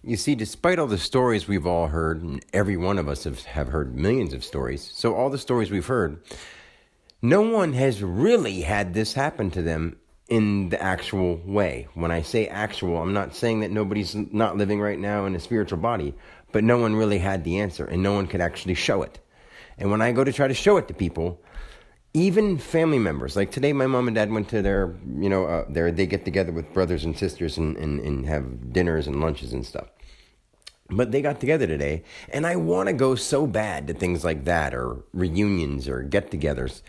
You see, despite all the stories we've all heard, and every one of us have heard millions of stories, so all the stories we've heard, no one has really had this happen to them in the actual way. When I say actual, I'm not saying that nobody's not living right now in a spiritual body, but no one really had the answer, and no one could actually show it. And when I go to try to show it to people, even family members, like today my mom and dad went to they get together with brothers and sisters and have dinners and lunches and stuff. But they got together today, and I want to go so bad to things like that, or reunions or get-togethers,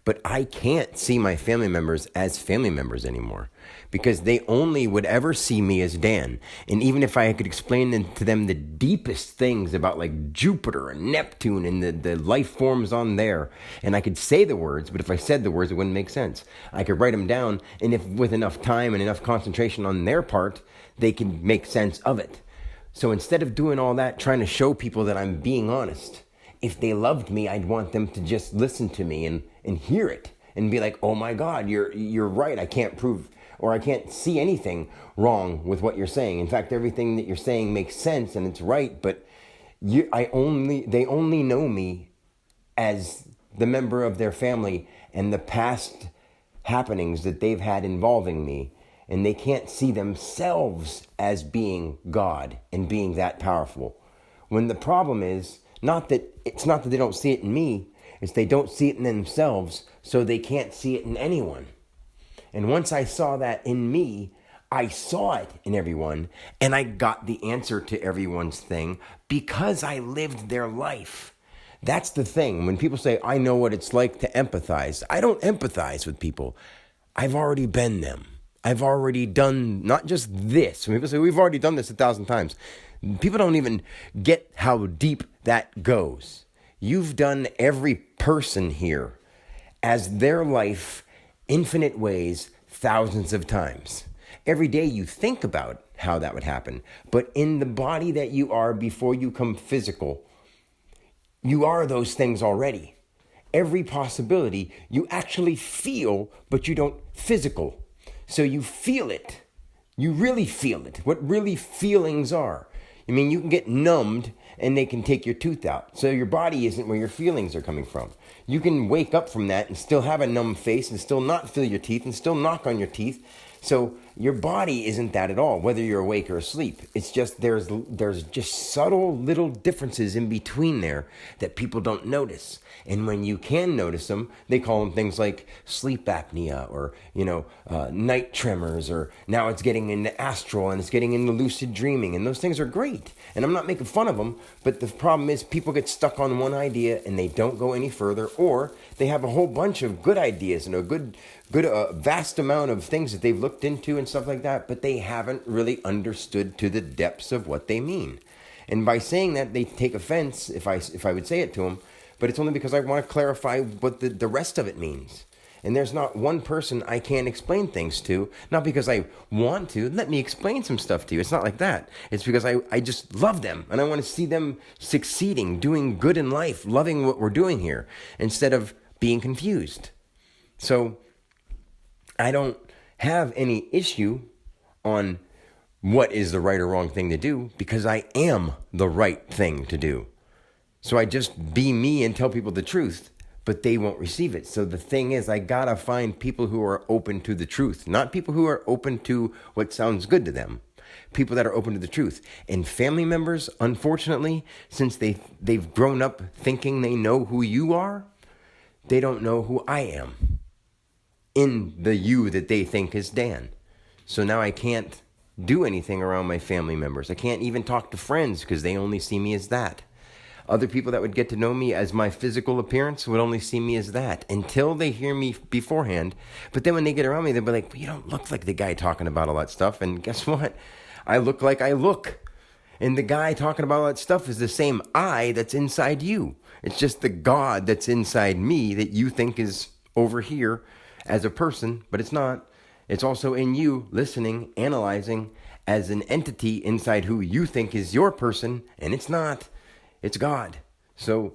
but I can't see my family members as family members anymore, because they only would ever see me as Dan. And even if I could explain to them the deepest things about like Jupiter and Neptune and the life forms on there, and I could say the words, but if I said the words, it wouldn't make sense. I could write them down, and if with enough time and enough concentration on their part, they can make sense of it. So instead of doing all that, trying to show people that I'm being honest, if they loved me, I'd want them to just listen to me and hear it and be like, oh my God, you're right. I can't prove, or I can't see anything wrong with what you're saying. In fact, everything that you're saying makes sense and it's right, but they only know me as the member of their family and the past happenings that they've had involving me. And they can't see themselves as being God and being that powerful. When the problem is it's not that they don't see it in me, it's they don't see it in themselves, so they can't see it in anyone. And once I saw that in me, I saw it in everyone, and I got the answer to everyone's thing because I lived their life. That's the thing. When people say, I know what it's like to empathize, I don't empathize with people. I've already been them. I've already done not just this. When people say, we've already done this 1,000 times. People don't even get how deep that goes. You've done every person here as their life, infinite ways, thousands of times. Every day you think about how that would happen. But in the body that you are before you come physical, you are those things already. Every possibility you actually feel, but you don't physical. So you feel it. You really feel it. What really feelings are. I mean, you can get numbed and they can take your tooth out. So your body isn't where your feelings are coming from. You can wake up from that and still have a numb face and still not feel your teeth and still knock on your teeth. So your body isn't that at all, whether you're awake or asleep. It's just there's just subtle little differences in between there that people don't notice. And when you can notice them, they call them things like sleep apnea or, night tremors, or now it's getting into astral and it's getting into lucid dreaming. And those things are great. And I'm not making fun of them, but the problem is people get stuck on one idea and they don't go any further, or they have a whole bunch of good ideas and a good vast amount of things that they've looked into and stuff like that, but they haven't really understood to the depths of what they mean. And by saying that, they take offense if I would say it to them, but it's only because I want to clarify what the rest of it means. And there's not one person I can't explain things to, not because I want to. Let me explain some stuff to you. It's not like that. It's because I just love them, and I want to see them succeeding, doing good in life, loving what we're doing here, instead of being confused. So I don't have any issue on what is the right or wrong thing to do, because I am the right thing to do. So I just be me and tell people the truth, but they won't receive it. So the thing is, I gotta find people who are open to the truth, not people who are open to what sounds good to them. People that are open to the truth. And family members, unfortunately, since they've grown up thinking they know who you are, they don't know who I am in the you that they think is Dan. So now I can't do anything around my family members. I can't even talk to friends because they only see me as that. Other people that would get to know me as my physical appearance would only see me as that until they hear me beforehand. But then when they get around me, they'll be like, well, you don't look like the guy talking about all that stuff. And guess what? I look like I look. And the guy talking about all that stuff is the same I that's inside you. It's just the God that's inside me that you think is over here as a person, but it's not. It's also in you, listening, analyzing as an entity inside who you think is your person, and it's not. It's God. So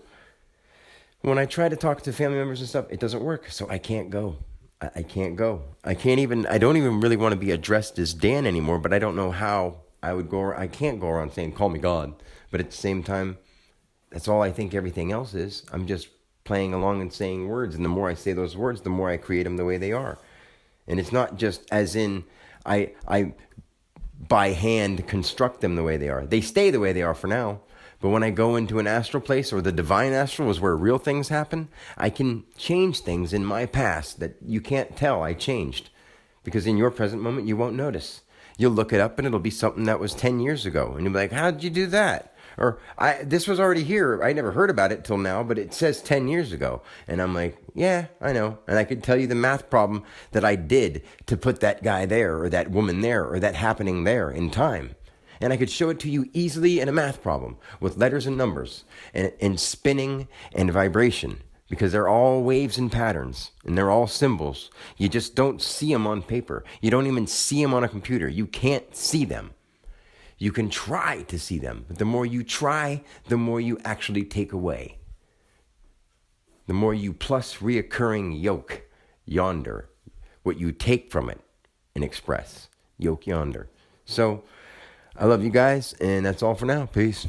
when I try to talk to family members and stuff, it doesn't work. So I can't go. I can't go. I don't even really want to be addressed as Dan anymore, but I don't know how I can't go around saying, call me God. But at the same time, that's all I think everything else is. I'm just playing along and saying words. And the more I say those words, the more I create them the way they are. And it's not just as in I by hand construct them the way they are. They stay the way they are for now. But when I go into an astral place, or the divine astral is where real things happen, I can change things in my past that you can't tell I changed. Because in your present moment, you won't notice. You'll look it up and it'll be something that was 10 years ago. And you'll be like, how did you do that? Or, this was already here. I never heard about it till now, but it says 10 years ago. And I'm like, yeah, I know. And I could tell you the math problem that I did to put that guy there, or that woman there, or that happening there in time. And I could show it to you easily in a math problem with letters and numbers and spinning and vibration, because they're all waves and patterns, and they're all symbols. You just don't see them on paper. You don't even see them on a computer. You can't see them. You can try to see them, but the more you try, the more you actually take away. The more you plus reoccurring yoke yonder, what you take from it and express, yoke yonder. So I love you guys, and that's all for now. Peace.